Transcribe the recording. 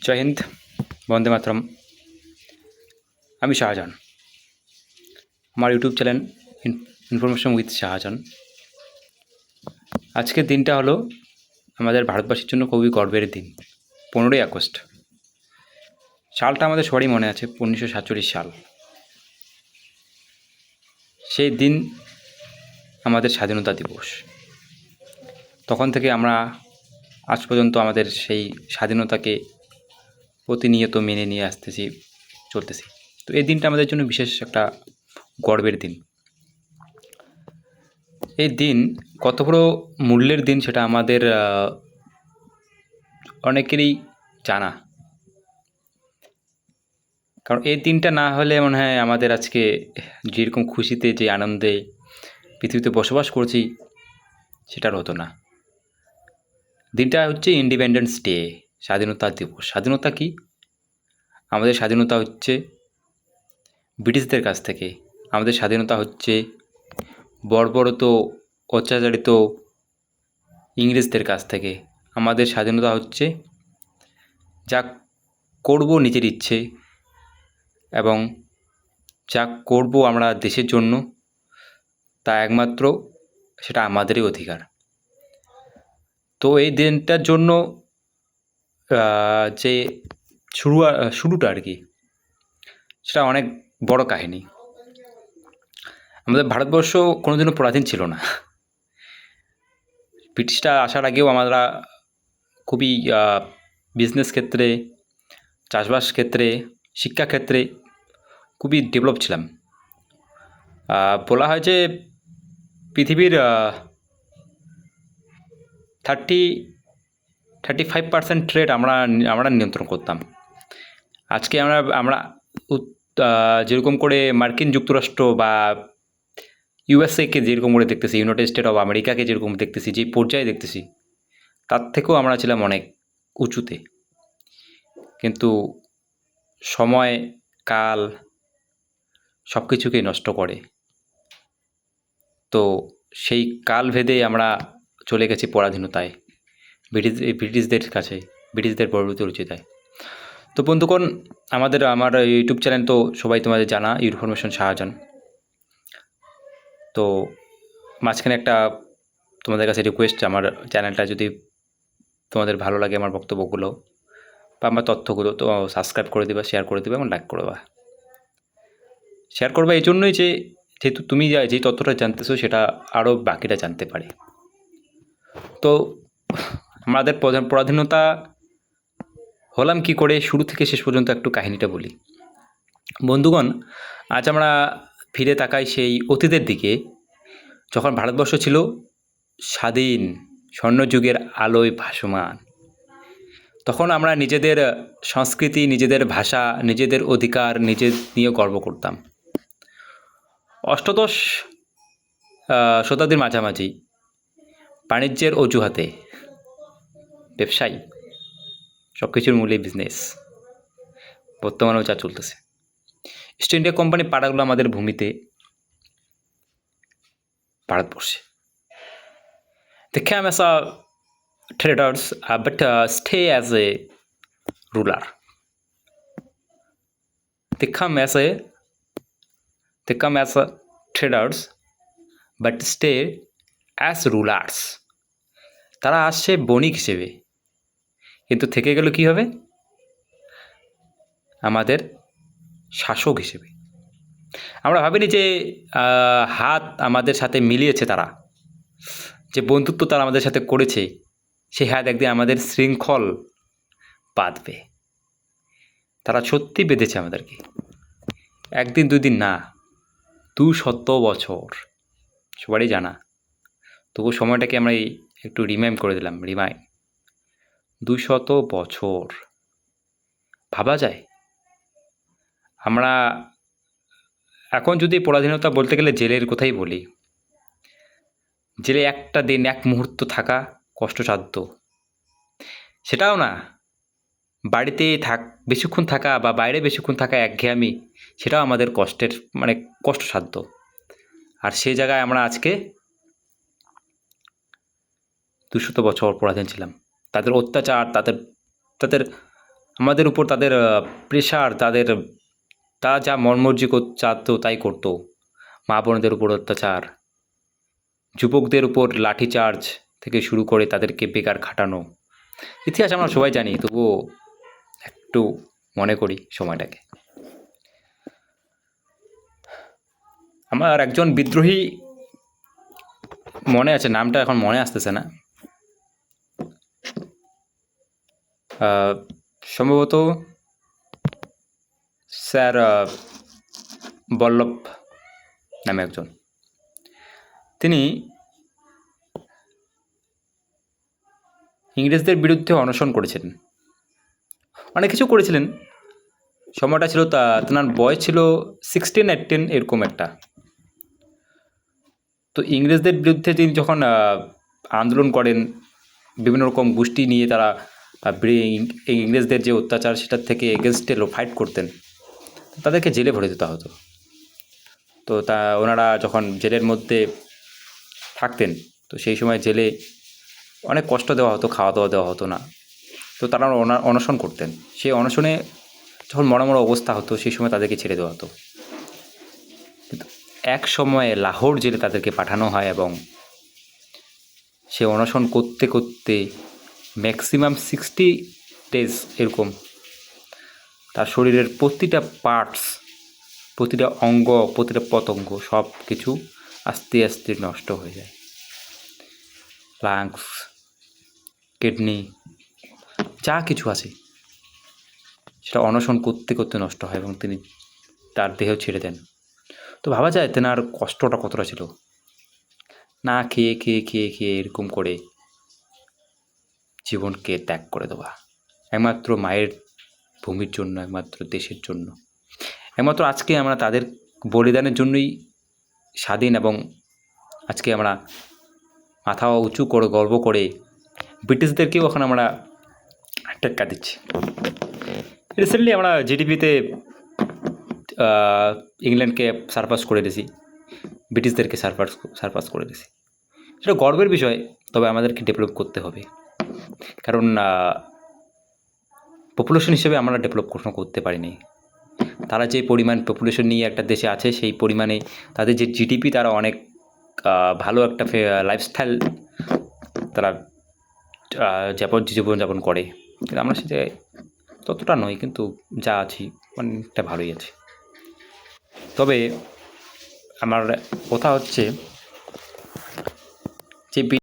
জয় হিন্দ, বন্দে মাতরম। আমি শাহজাহান। আমার YouTube channel information with Shahjahan. আজকের দিনটা হলো আমাদের ভারতবাসীর জন্য খুবই গর্বের দিন, 15ই আগস্ট। সালটা আমাদের সবারই মনে আছে, 1947 সাল। সেই দিন আমাদের স্বাধীনতা দিবস। তখন থেকে আমরা আজ পর্যন্ত আমাদের সেই স্বাধীনতাকে প্রতিনিয়ত মেনে নিয়ে চলতেছি। তো এই দিনটা আমাদের জন্য বিশেষ একটা গর্বের দিন। এই দিন কত বড় মূল্যের দিন সেটা আমাদের অনেকেরই জানা। কারণ এই দিনটা না হলে মনে হয় আমাদের আজকে যেরকম খুশিতে, যে আনন্দে পৃথিবীতে বসবাস করছি, সেটার হতো না। দিনটা হচ্ছে ইন্ডিপেন্ডেন্স ডে, স্বাধীনতা দিবস। স্বাধীনতা কি? আমাদের স্বাধীনতা হচ্ছে ব্রিটিশদের কাছ থেকে। আমাদের স্বাধীনতা হচ্ছে বর্বরত অত্যাচারিত ইংরেজদের কাছ থেকে। আমাদের স্বাধীনতা হচ্ছে যা করব নিজের ইচ্ছে, এবং যা করব আমরা দেশের জন্য, তা একমাত্র সেটা আমাদেরই অধিকার। তো এই দিনটার জন্য যে শুরুটা আর কি, সেটা অনেক বড় কাহিনী। আমাদের ভারতবর্ষ কোনোদিনও পরাধীন ছিল না। ব্রিটিশরা আসার আগেও আমরা খুবই বিজনেস ক্ষেত্রে, চাষবাস ক্ষেত্রে, শিক্ষাক্ষেত্রে খুবই ডেভেলপ ছিলাম। বলা হয় যে পৃথিবীর 35% ট্রেড আমরা নিয়ন্ত্রণ করতাম। আজকে আমরা যেরকম করে মার্কিন যুক্তরাষ্ট্র বা ইউএসএকে যেরকম করে দেখতেছি, ইউনাইটেড স্টেট অফ আমেরিকাকে যেরকম দেখতেছি, যে পর্যায়ে দেখতেছি, তার থেকেও আমরা ছিলাম অনেক উঁচুতে। কিন্তু সময়, কাল সব কিছুকেই নষ্ট করে। তো সেই কাল ভেদে আমরা চলে গেছি পরাধীনতায়, ব্রিটিশদের কাছে, ব্রিটিশদের পরবর্তীতায়। তো বন্ধুগণ, আমার ইউটিউব চ্যানেল তো সবাই তোমাদের জানা, ইনফরমেশন শাহজাহান। তো মাঝখানে একটা তোমাদের কাছে রিকোয়েস্ট, আমার চ্যানেলটা যদি তোমাদের ভালো লাগে, আমার বক্তব্যগুলো বা আমার তথ্যগুলো, তো সাবস্ক্রাইব করে দেবা, শেয়ার করে দেবে এবং লাইক করে দেবা। শেয়ার করবা এই জন্যই যে যেহেতু তুমি যেই তথ্যটা জানতেছো সেটা আরও বাকিরা জানতে পারে। তো আমাদের পরাধীনতা হলাম কি করে, শুরু থেকে শেষ পর্যন্ত একটু কাহিনীটা বলি। বন্ধুগণ, আজ আমরা ফিরে তাকাই সেই অতীতের দিকে, যখন ভারতবর্ষ ছিল স্বাধীন, স্বর্ণযুগের আলোয় ভাসমান। তখন আমরা নিজেদের সংস্কৃতি, নিজেদের ভাষা, নিজেদের অধিকার নিয়ে গর্ব করতাম। অষ্টাদশ শতাব্দীর মাঝামাঝি বাণিজ্যের অজুহাতে ব্যবসায়ী, সব কিছুর মূলে বিজনেস, বর্তমানেও যা চলতেছে। ইস্ট ইন্ডিয়া কোম্পানি পা রাখলো আমাদের ভূমিতে, ভারতবর্ষে। They came as traders, but stay as a ruler. They come as traders, but stay as rulers. তারা আসছে বণিক হিসেবে, কিন্তু থেকে গেল কি হবে? আমাদের শাসক হিসেবে। আমরা ভাবিনি যে হাত আমাদের সাথে মিলিয়েছে তারা, যে বন্ধুত্ব তারা আমাদের সাথে করেছে, সেই হাত একদিন আমাদের শৃঙ্খল বাঁধবে। তারা সত্যি বেঁধেছে আমাদেরকে, একদিন দুদিন না, 200 বছর, সবারই জানা। তবু সময়টাকে আমরা একটু রিমাইন্ড করে দিলাম। 200 বছর ভাবা যায়? আমরা এখন যদি পরাধীনতা বলতে গেলে জেলের কথাই বলি। জেলে একটা দিন, এক মুহূর্ত থাকা কষ্টসাধ্য। সেটাও না, বাড়িতে বেশিক্ষণ থাকা বা বাইরে বেশিক্ষণ থাকা একঘেয়েমি, সেটাও আমাদের কষ্টসাধ্য। আর সেই জায়গায় আমরা আজকে 200 বছর পরাধীন ছিলাম। তাদের অত্যাচার, তাদের আমাদের উপর তাদের প্রেশার, তারা যা মনমর্জি চাইতো তাই করতো। মা বোনদের উপর অত্যাচার, যুবকদের উপর লাঠিচার্জ থেকে শুরু করে তাদেরকে বেকার খাটানো। ইতিহাস আমরা সবাই জানি, তবুও একটু মনে করি সময়টাকে। আমার একজন বিদ্রোহী মনে আছে, নামটা এখন মনে আসতেছে না, সম্ভবত স্যার বল্লভ নামে একজন। তিনি ইংরেজদের বিরুদ্ধে অনশন করেছিলেন, অনেক কিছু করেছিলেন। সময়টা ছিল তার বয়স ছিল 16-18 এরকম একটা। তো ইংরেজদের বিরুদ্ধে তিনি যখন আন্দোলন করেন, বিভিন্ন রকম গোষ্ঠী নিয়ে তারা ইংরেজদের যে অত্যাচার সেটার থেকে এগেনস্টে ফাইট করতেন, তাদেরকে জেলে ভরে দিতে হতো। তো ওনারা যখন জেলের মধ্যে থাকতেন, তো সেই সময় জেলে অনেক কষ্ট দেওয়া হতো, খাওয়া দাওয়া দেওয়া হতো না। তো তারা অনশন করতেন। সেই অনশনে যখন মরা অবস্থা হতো, সেই সময় তাদেরকে ছেড়ে দেওয়া হতো। কিন্তু এক সময়ে লাহোর জেলে তাদেরকে পাঠানো হয় এবং সে অনশন করতে করতে ম্যাক্সিমাম 60 ডেজ এরকম তার শরীরের প্রতিটা পার্টস, প্রতিটা অঙ্গ, প্রতিটা পতঙ্গ সব কিছু আস্তে আস্তে নষ্ট হয়ে যায়। লাংস, কিডনি, যা কিছু আছে সেটা অনশন করতে করতে নষ্ট হয় এবং তিনি তার দেহ ছেড়ে দেন। তো ভাবা যায় তেনার কষ্টটা কতটা ছিল। না খেয়ে খেয়ে খেয়ে খেয়ে এরকম করে জীবনকে ত্যাগ করে দেওয়া, একমাত্র মায়ের ভূমির জন্য, একমাত্র দেশের জন্য, একমাত্র আজকে আমরা তাদের বলিদানের জন্যই স্বাধীন এবং আজকে আমরা মাথা উঁচু করে গর্ব করে ব্রিটিশদেরকেও এখন আমরা টেক্কা দিচ্ছি। রিসেন্টলি আমরা জিডিপিতে ইংল্যান্ডকে সারপাস করে দিয়েছি, ব্রিটিশদেরকে সারপাস করে দিয়েছি। সেটা গর্বের বিষয়, তবে আমাদেরকে ডেভেলপ করতে হবে। কারণ পপুলেশন হিসেবে আমরা ডেভেলপ করতে পারিনি। তারা যে পরিমাণ পপুলেশন নিয়ে একটা দেশে আছে, সেই পরিমাণে তাদের যে জিডিপি, তারা অনেক ভালো একটা লাইফস্টাইল তারা জীবনযাপন করে। কিন্তু আমরা সেটা ততটা নয়, কিন্তু যা আছি অনেকটা ভালোই আছি। তবে আমার কথা হচ্ছে যে